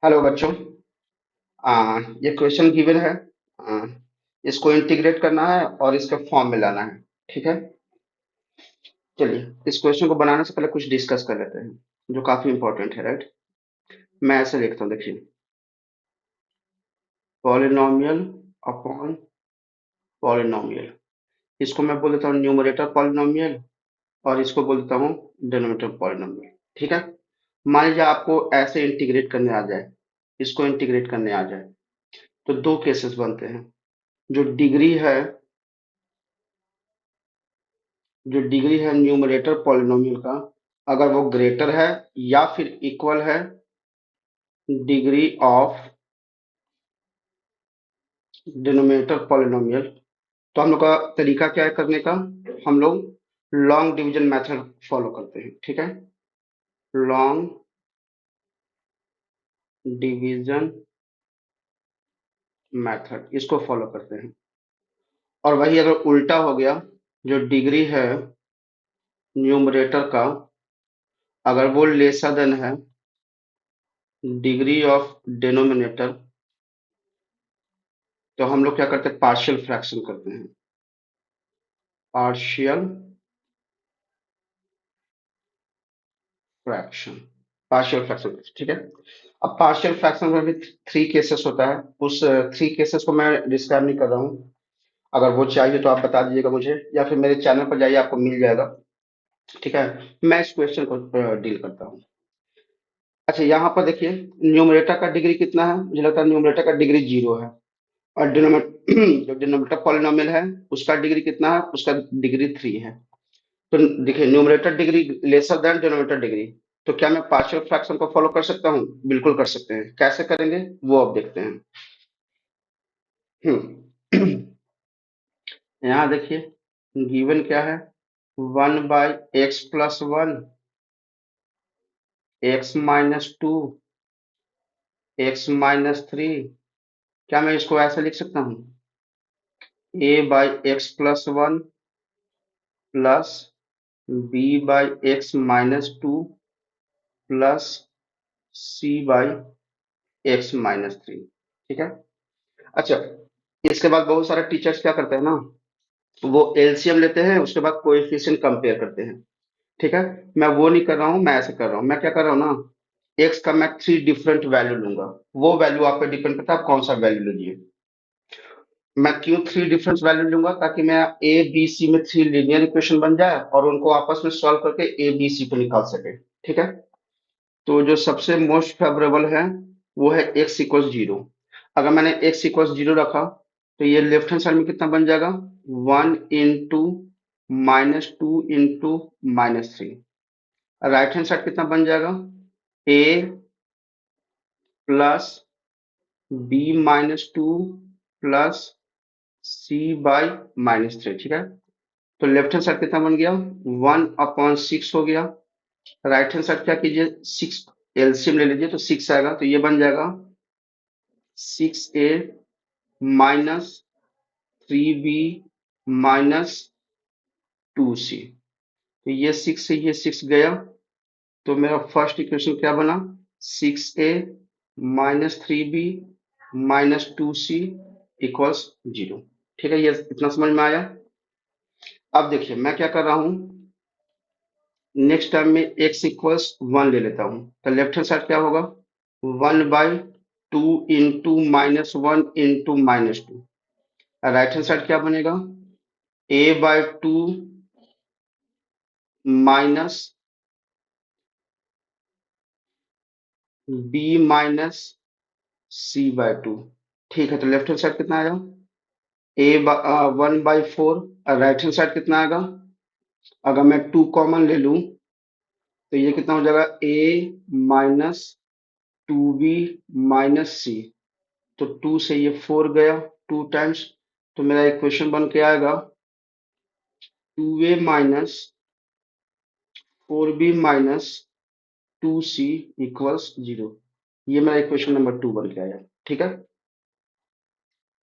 Hello बच्चों। ये question given है। आ, इसको इंटीग्रेट करना है और इसके फॉर्म में लाना है। ठीक है। चलिए, इस क्वेश्चन को बनाने से पहले कुछ डिस्कस कर लेते हैं जो काफी इंपॉर्टेंट है, राइट। मैं ऐसे लिखता हूँ, देखिए। Polynomial upon polynomial. इसको मैं बोल देता हूँ न्यूमरेटर पॉलिनोमियल और इसको बोल देता हूँ डिनोमिनेटर पॉलिनोमियल। ठीक है। मान लीजिए आपको ऐसे इंटीग्रेट करने आ जाए, इसको इंटीग्रेट करने आ जाए, तो दो केसेस बनते हैं। जो डिग्री है जो डिग्री है न्यूमरेटर पॉलिनोमियल का, अगर वो ग्रेटर है या फिर इक्वल है डिग्री ऑफ डिनोमिनेटर पॉलिनोमियल, तो हम लोग का तरीका क्या है करने का। हम लोग लॉन्ग डिवीजन मेथड फॉलो करते हैं। ठीक है। लॉन्ग डिवीजन मेथड इसको फॉलो करते हैं। और वही अगर उल्टा हो गया, जो डिग्री है न्यूमरेटर का, अगर वो लेसर देन है डिग्री ऑफ डिनोमिनेटर, तो हम लोग क्या करते हैं, पार्शियल फ्रैक्शन करते हैं। Partial fraction. पार्शियल फ्रैक्शन, ठीक है। अब पार्शियल फ्रैक्शन में भी थ्री केसेस होता है। उस थ्री केसेस को मैं डिस्क्राइब नहीं कर रहा हूँ। अगर वो चाहिए तो आप बता दीजिएगा मुझे, या फिर मेरे चैनल पर जाइए, आपको मिल जाएगा। ठीक है। मैं इस क्वेश्चन को डील करता हूँ। अच्छा, यहाँ पर देखिए, न्यूमरेटर का डिग्री कितना है। मुझे लगता है न्यूमरेटर का डिग्री 0 है। और डिनोमिनेटर जो डिनोमिनेटर पॉलिनोमियल है, उसका डिग्री कितना है, उसका डिग्री 3 है। तो देखिए, numerator degree lesser than denominator degree, तो क्या मैं पार्शियल फ्रैक्शन को फॉलो कर सकता हूँ? बिल्कुल कर सकते हैं। कैसे करेंगे वो अब देखते हैं। यहाँ देखिए, गिवन क्या है, 1/x+1, x-2, x-3। क्या मैं इसको ऐसे लिख सकता हूँ, a/x+1 plus b/x-2 plus c/x-3। ठीक है। अच्छा, इसके बाद बहुत सारे टीचर्स क्या करते हैं ना, वो एलसीएम लेते हैं, उसके बाद कोएफिशिएंट कंपेयर करते हैं। ठीक है। मैं वो नहीं कर रहा हूँ, मैं ऐसे कर रहा हूँ। मैं क्या कर रहा हूँ ना, एक्स का मैं थ्री डिफरेंट वैल्यू लूंगा। वो वैल्यू आप पे डिपेंड करता है आप कौन सा वैल्यू लीजिए। मैं क्यों थ्री डिफरेंट वैल्यू लूंगा, ताकि मैं ए बी सी में थ्री लीनियर इक्वेशन बन जाए और उनको आपस में सॉल्व करके ए बी सी को निकाल सके। ठीक है। तो जो सबसे मोस्ट फेवरेबल है वो है एक्स इक्वल जीरो। अगर मैंने एक्स इक्वल जीरो रखा, तो ये लेफ्ट हैंड साइड में कितना बन जाएगा, 1 into -2 into -3। Right hand side कितना बन जाएगा, ए प्लस b-2 प्लस c/-3। ठीक है। तो लेफ्ट हैंड साइड कितना बन गया, 1/6 हो गया। राइट हैंड साइड क्या कीजिए, 6 एलसीएम ले लीजिए, तो 6 आएगा, तो ये बन जाएगा 6a minus 3b minus 2c। तो ये 6 से ये 6 गया, तो मेरा फर्स्ट इक्वेशन क्या बना, 6a minus 3b minus 2c equals 0। ठीक है, ये इतना समझ में आया। अब देखिए, मैं क्या कर रहा हूँ, नेक्स्ट टाइम में x इक्वल्स 1 ले लेता हूँ, तो लेफ्ट हैंड साइड क्या होगा, 1/2 into -1 into -2। Right hand side क्या बनेगा, a/2 माइनस b-c/2। ठीक है, तो लेफ्ट हैंड साइड कितना आएगा, 1/4। राइट हैंड साइड कितना आएगा, अगर मैं 2 कॉमन ले लूं, तो ये कितना हो जाएगा, a-2b-c। तो 2 से ये 4 गया, 2 टाइम्स। तो मेरा इक्वेशन बन के आएगा 2a minus 4b minus 2c equals 0। ये मेरा इक्वेशन नंबर 2 बन के आया। ठीक है।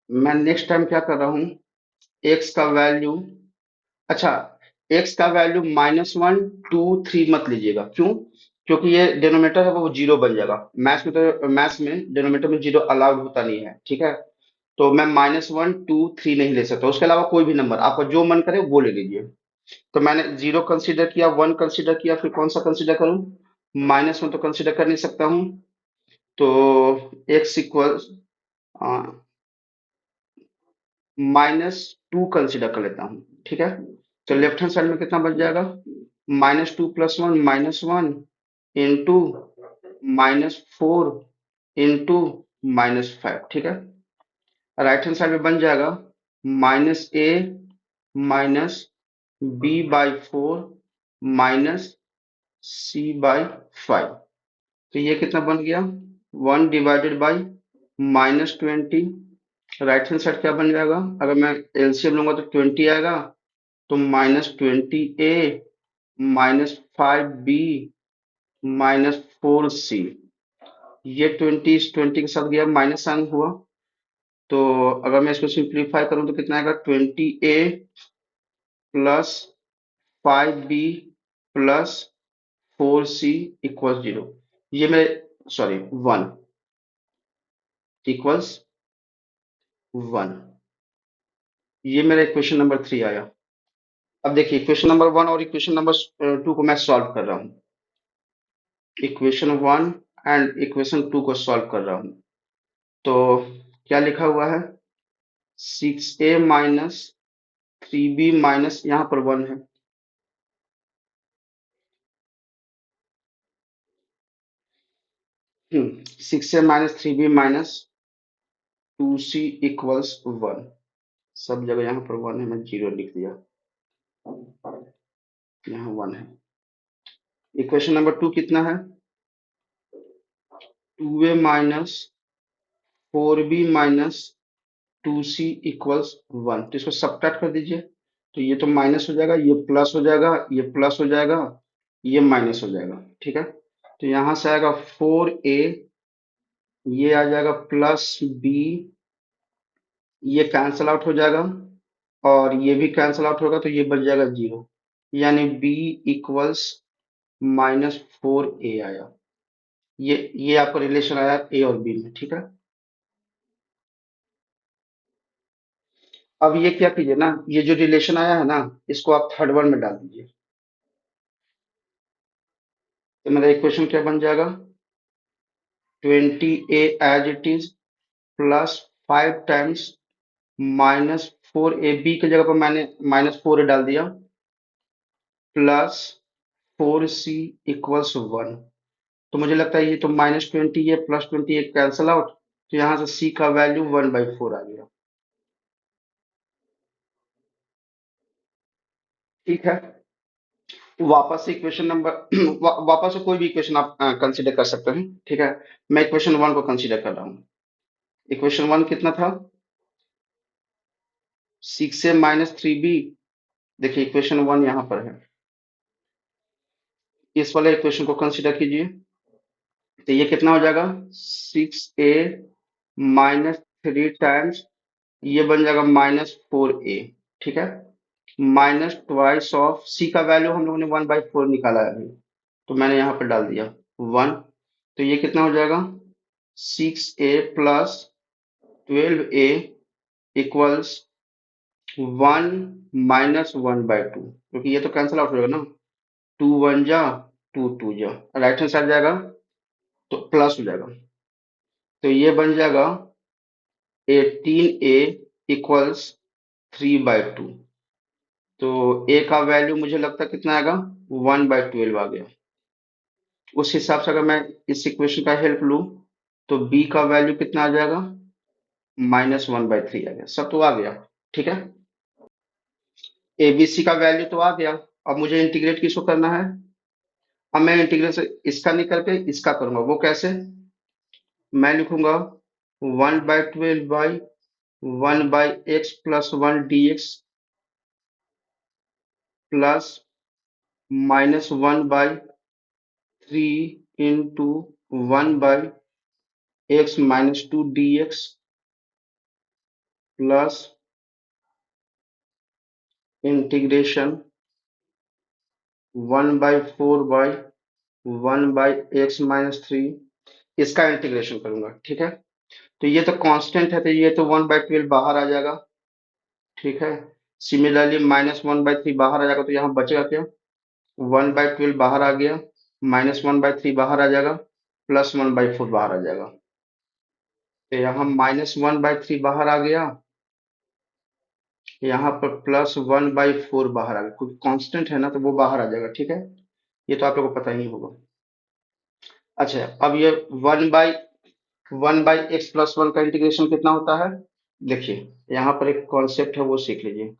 मैं नेक्स्ट टाइम क्या कर रहा हूँ, x का वैल्यू, अच्छा, x का वैल्यू -1 2 3 मत लीजिएगा। क्यों? क्योंकि ये डिनोमिनेटर है वो जीरो बन जाएगा। मैथ्स में डिनोमिनेटर में जीरो अलाउड होता नहीं है, ठीक है। तो मैं -1 2 3 नहीं ले सकता, उसके अलावा कोई भी नंबर आपका जो मन करे वो ले लीजिए। तो मैंने जीरो कंसीडर किया, वन कंसीडर किया, फिर कौन सा कंसीडर करूं? -1 तो कंसीडर कर नहीं सकता हूं। तो x इक्वल -2 कंसीडर कर लेता हूँ, ठीक है। तो लेफ्ट हैंड साइड में कितना बच जाएगा? -2 + 1 -1 इंटू -4 इंटू -5, ठीक है। राइट हैंड साइड में बन जाएगा -a -b/4 -c/5। तो ये कितना बन गया? 1/20। राइट हैंड साइड क्या बन जाएगा? अगर मैं एलसीएम लूंगा तो 20 आएगा। तो -20a -5b -4c। ये 20 इस 20 के साथ गया, माइनस साइन हुआ। तो अगर मैं इसको सिंप्लीफाई करूं तो कितना आएगा? 20a +5b +4c equal 0। ये मेरे, सॉरी, 1 इक्वल्स 1। ये मेरा इक्वेशन नंबर 3 आया। अब देखिए इक्वेशन नंबर 1 और इक्वेशन नंबर 2 को मैं सॉल्व कर रहा हूँ। इक्वेशन 1 एंड इक्वेशन 2 को सॉल्व कर रहा हूँ। तो क्या लिखा हुआ है? 6a माइनस 3b माइनस, यहाँ पर 1 है। 6a minus 3b minus 2c equals 1। सब जगह यहाँ पर 1 है, मैं 0 लिख दिया। यहाँ 1 है। इक्वेशन नंबर 2 कितना है? 2a minus 4b minus 2c equals 1। तो इसको सब्ट्रैक्ट कर दीजिए। तो ये तो माइनस हो जाएगा, ये प्लस हो जाएगा, ये प्लस हो जाएगा, ये माइनस हो जाएगा, ठीक है। तो यहाँ से आएगा 4a, ये आ जाएगा +b, ये कैंसल आउट हो जाएगा और ये भी कैंसल आउट होगा, तो ये बच जाएगा 0। यानी b इक्वल्स -4a आया। ये आपका रिलेशन आया ए और बी में, ठीक है। अब ये क्या कीजिए ना, ये जो रिलेशन आया है ना, इसको आप थर्ड वन में डाल दीजिए। तो मेरा इक्वेशन क्या बन जाएगा? 20a as it is +5 times -4a, b की जगह पर मैंने -4a डाल दिया, +4c इक्वल्स 1। तो मुझे लगता है ये तो -20 है, +20 कैंसल आउट, तो यहाँ से c का वैल्यू 1/4 आ गया, ठीक है। वापस से इक्वेशन नंबर वापस से कोई भी इक्वेशन आप कंसीडर कर सकते हैं, ठीक है। मैं इक्वेशन 1 को कंसीडर कर रहा हूँ। इक्वेशन 1 कितना था? 6a minus 3b। देखिए इक्वेशन 1 यहाँ पर है, इस वाले इक्वेशन को कंसीडर कीजिए। तो ये कितना हो जाएगा? 6a -3 टाइम्स, ये बन जाएगा -4a, ठीक है। माइनस ट्वाइस ऑफ c का वैल्यू हम लोगों ने 1/4 निकाला है अभी, तो मैंने यहाँ पर डाल दिया 1। तो ये कितना हो जाएगा? 6a +12a इक्वल्स 1 -1/2, क्योंकि ये तो कैंसिल आउट हो जाएगा ना। 2 1 जा, 2 2 जा, राइट हैंड साइड जाएगा तो प्लस हो जाएगा। तो ये बन जाएगा 18a इक्वल्स 3/2। तो a का वैल्यू मुझे लगता है कितना आएगा? 1/12 आ गया। उस हिसाब से अगर मैं इस इक्वेशन का हेल्प लूं तो b का वैल्यू कितना आ जाएगा? -1/3 आ गया। सब तो आ गया, ठीक है। abc का वैल्यू तो आ गया। अब मुझे इंटीग्रेट किसको करना है? अब मैं इंटीग्रेशन इसका नहीं करके इसका करूंगा। वो कैसे? मैं लिखूंगा 1/12/1/x+1 dx plus -1/3 into 1/x-2 dx plus integration 1/4/x 1/x-3 इसका इंटीग्रेशन करूंगा, ठीक है। तो ये तो कांस्टेंट है, तो ये तो 1/12 बाहर आ जाएगा, ठीक है। सिमिलरली -1/3 बाहर आ जाएगा, तो यहाँ बचेगा क्या, 1/12 बाहर आ गया, -1/3 बाहर आ जाएगा, +1/4 बाहर आ जाएगा। तो यहाँ -1/3 बाहर आ गया, यहाँ पर +1/4 बाहर आ गया, क्योंकि कांस्टेंट है ना तो वो बाहर आ जाएगा, ठीक है। ये तो आप लोगों को पता ही होगा। अच्छा, अब ये 1/x+1 का इंटीग्रेशन कितना होता है, देखिए यहाँ पर एक कॉन्सेप्ट है वो सीख लीजिए।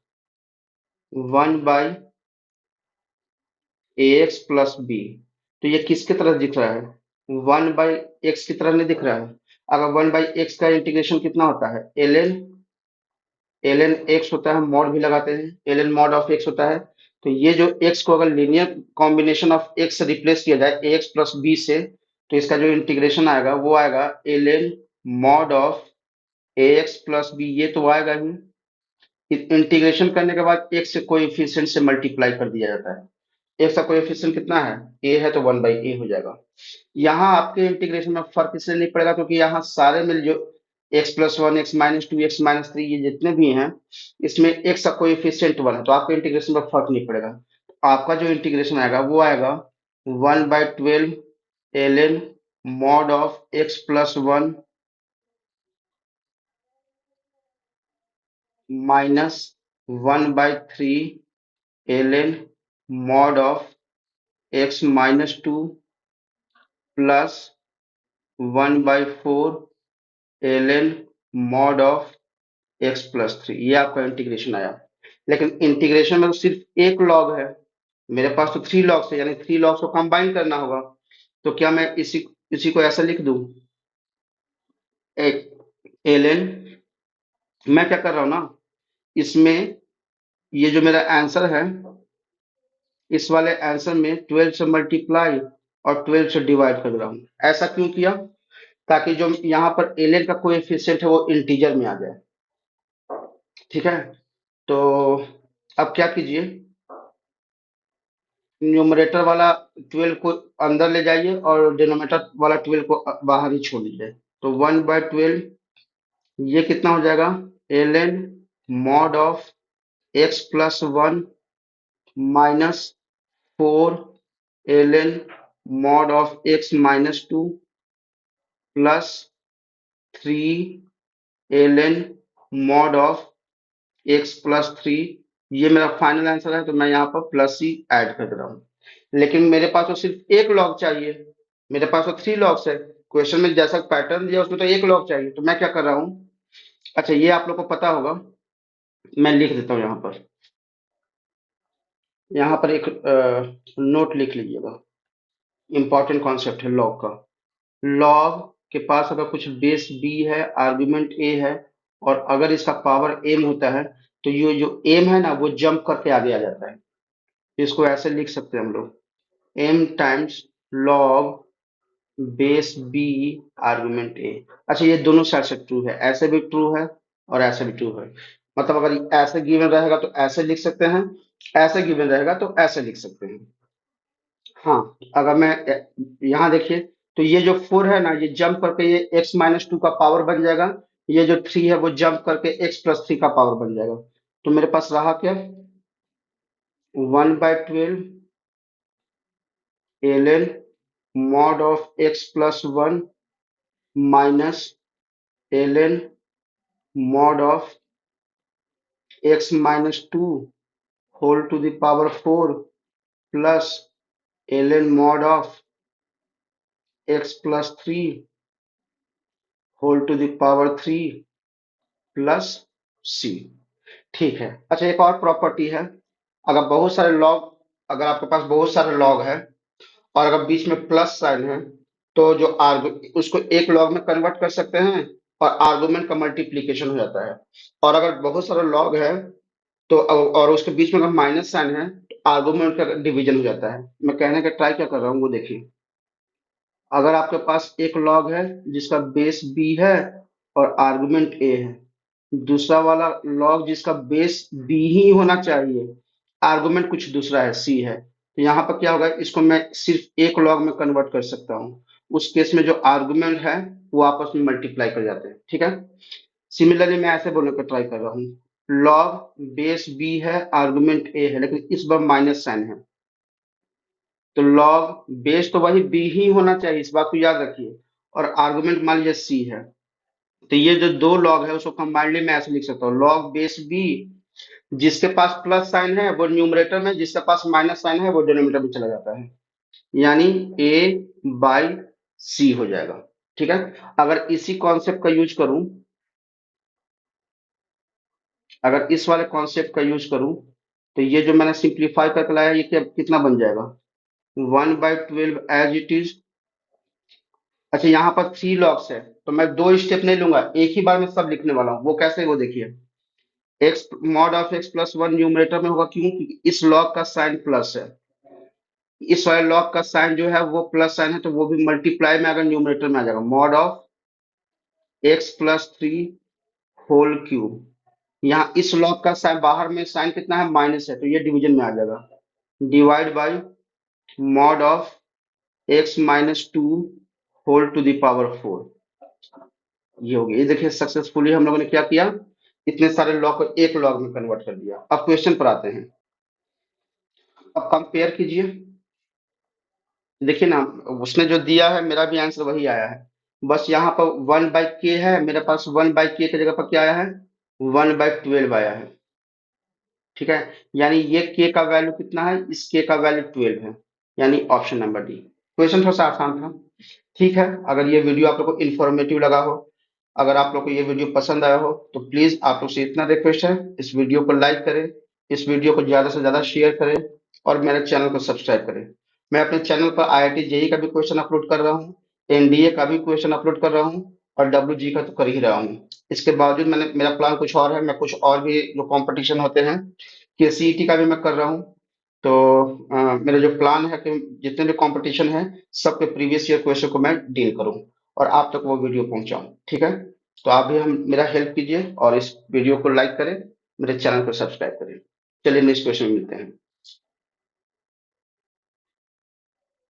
1/ax+b, तो ये किसकी तरह दिख रहा है, 1/x की तरह नहीं दिख रहा है। अगर 1/x का इंटीग्रेशन कितना होता है, ln x होता है, मॉड भी लगाते हैं, ln मॉड ऑफ x होता है। तो ये जो x को अगर लीनियर कॉम्बिनेशन ऑफ x से रिप्लेस किया जाए ax प्लस b से, तो इसका जो इंटीग्रेशन आएगा वो आएगा ln mod of ax plus b, ये तो आएगा ही। इंटीग्रेशन करने के बाद x से कोएफिशिएंट से मल्टीप्लाई कर दिया जाता है। x का कोएफिशिएंट कितना है, a है, तो 1/a हो जाएगा। यहाँ आपके इंटीग्रेशन में फर्क इसलिए नहीं पड़ेगा क्योंकि यहाँ सारे मिल जो x+1 x-2 x-3 ये जितने भी हैं, इसमें x का कोएफिशिएंट 1 है, तो आपके इंटीग्रेशन में फर्क नहीं पड़ेगा। आपका जो इंटीग्रेशन आएगा वो आएगा 1/12 ln mod of x+1 minus 1/3 ln mod of x-2 plus 1/4 ln mod of x+3, ये आपका इंटीग्रेशन आया। लेकिन इंटीग्रेशन में तो सिर्फ एक लॉग है, मेरे पास तो 3 लॉग्स है, यानी 3 लॉग्स को कंबाइन करना होगा। तो क्या मैं इसी इसी को ऐसा लिख दूं, ln, मैं क्या कर रहा हूं ना, इसमें ये जो मेरा आंसर है, इस वाले आंसर में 12 से मल्टीप्लाई और 12 से डिवाइड कर रहा हूं। ऐसा क्यों किया, ताकि जो यहाँ पर ln का कोएफिशिएंट है वो इंटीजर में आ जाए, ठीक है। तो अब क्या कीजिए, न्यूमरेटर वाला 12 को अंदर ले जाइए और डिनोमिनेटर वाला 12 को बाहर ही छोड़ दीजिए। तो 1/12 ये कितना हो जाएगा, ln mod of x+1 minus 4 ln mod of x-2 plus 3 ln mod of x+3। ये मेरा फाइनल आंसर है, तो मैं यहाँ पर प्लस ही ऐड कर रहा हूँ। लेकिन मेरे पास तो सिर्फ एक लॉग चाहिए, मेरे पास तो 3 लॉग्स है। क्वेश्चन में जैसा पैटर्न दिया उसमें तो एक लॉग चाहिए, तो मैं क्या कर रहा हूँ, अच्छा ये आप लोग को पता होगा, मैं लिख देता हूँ यहाँ पर। यहाँ पर एक नोट लिख लीजिएगा, इंपॉर्टेंट कॉन्सेप्ट है लॉग का। लॉग के पास अगर कुछ बेस b है, आर्गुमेंट a है, और अगर इसका पावर m होता है, तो ये जो m है ना वो जंप करके आगे आ जाता है। इसको ऐसे लिख सकते हैं हम लोग, m times log base b argument a। अच्छा ये दोनों साइड से ट्रू है, ऐसे भी ट्रू है और ऐसे भी ट्रू है। मतलब अगर ऐसे गिवन रहेगा तो ऐसे लिख सकते हैं, ऐसे गिवन रहेगा तो ऐसे लिख सकते हैं। हाँ, अगर मैं यहाँ देखिए, तो ये जो 4 है ना ये जंप करके ये x-2 का पावर बन जाएगा, ये जो 3 है वो जंप करके x+3 का पावर बन जाएगा। तो मेरे पास रहा क्या, 1/12 ln mod of x+1 minus ln mod of x-2 whole to the power 4 plus ln mod of x+3 whole to the power 3 plus c, ठीक है। अच्छा एक और प्रॉपर्टी है, अगर बहुत सारे लॉग, अगर आपके पास बहुत सारे लॉग है और अगर बीच में प्लस साइन है, तो जो आर्गु उसको एक लॉग में कन्वर्ट कर सकते हैं और आर्गुमेंट का मल्टीप्लीकेशन हो जाता है। और अगर बहुत सारे लॉग है तो और उसके बीच में अगर माइनस साइन है तो आर्गुमेंट का डिवीजन हो जाता है। मैं कहने का ट्राई क्या कर रहा हूँ वो देखिए, अगर आपके पास एक लॉग है जिसका बेस b है और आर्गुमेंट a है, दूसरा वाला लॉग जिसका बेस b ही होना चाहिए, आर्गुमेंट कुछ दूसरा है, c है, तो यहाँ पर क्या होगा, इसको मैं सिर्फ एक लॉग में कन्वर्ट कर सकता हूँ। उस केस में जो आर्गुमेंट है वो आपस में मल्टीप्लाई कर जाते हैं, ठीक है। सिमिलरली मैं ऐसे बोलने का ट्राई कर रहा हूँ, लॉग बेस बी है, आर्गुमेंट ए है, लेकिन इस बार माइनस साइन है। तो लॉग बेस तो वही बी ही होना चाहिए, इस बात को याद रखिए, और आर्गुमेंट मान लीजिए सी है। तो ये जो दो लॉग है उसको कंबाइंडली मैं ऐसे लिख सकता हूँ, लॉग बेस बी, जिसके पास प्लस साइन है वो न्यूमरेटर में, जिसके पास माइनस साइन है वो डिनोमिनेटर में चला जाता है, यानी ए बाई सी हो जाएगा, ठीक है। अगर इसी कॉन्सेप्ट का यूज करूं, अगर इस वाले कॉन्सेप्ट का यूज करूं, तो ये जो मैंने सिंप्लीफाई करके लाया ये क्या कितना बन जाएगा, 1/12 एज इट इज। अच्छा यहाँ पर थ्री लॉग्स है, तो मैं दो स्टेप नहीं लूंगा, एक ही बार में सब लिखने वाला हूँ। वो कैसे, वो देखिए, x mod of x plus one numerator में होगा, क्यों, क्योंकि इस लॉग का साइन प्लस है, इस वाले लॉग का साइन जो है वो प्लस साइन है, तो वो भी मल्टीप्लाई में अगर न्यूमरेटर में आ जाएगा, mod of x plus three whole cube. यहाँ इस लॉग का साइन, बाहर में साइन कितना है, माइनस है, तो ये डिवीजन में आ जाएगा, divide by mod of x minus two whole to the power four. ये हो गया, ये देखिए सक्सेसफुली हम लोगों ने क्या किया, इतने सारे लॉग को एक लॉग में कन्वर्ट कर दिया। अब क्वेश्चन पर आते हैं, अब कंपेयर कीजिए, देखिए ना, उसने जो दिया है मेरा भी आंसर वही आया है, बस यहाँ पर 1/k है, मेरे पास 1/k की जगह पर क्या आया है, 1/12 आया है, ठीक है। यानी ये k का वैल्यू कितना है, इस k का वैल्यू 12 है, यानी ऑप्शन नंबर डी। क्वेश्चन थोड़ा सा आसान था, ठीक है। अगर ये वीडियो आप लोग को इन्फॉर्मेटिव लगा हो, अगर आप लोग को ये वीडियो पसंद आया हो, तो प्लीज आप लोग से इतना रिक्वेस्ट है, इस वीडियो को लाइक करें, इस वीडियो को ज्यादा से ज्यादा शेयर करें, और मेरे चैनल को सब्सक्राइब करें। मैं अपने चैनल पर IIT जेई का भी क्वेश्चन अपलोड कर रहा हूँ, एनडीए का भी क्वेश्चन अपलोड कर रहा हूँ, और WG का तो कर ही रहा हूँ। इसके बावजूद मैंने, मेरा प्लान कुछ और है, मैं कुछ और भी जो कंपटीशन होते हैं, कि सीईटी का भी मैं कर रहा हूँ। तो मेरा जो प्लान है कि जितने भी कंपटीशन है सबके प्रीवियस ईयर क्वेश्चन को मैं डील करूँ और आप तक वो वीडियो पहुंचाऊं, ठीक है। तो आप भी हम मेरा हेल्प कीजिए और इस वीडियो को लाइक करें, मेरे चैनल को सब्सक्राइब करें। चलिए नेक्स्ट क्वेश्चन में मिलते हैं।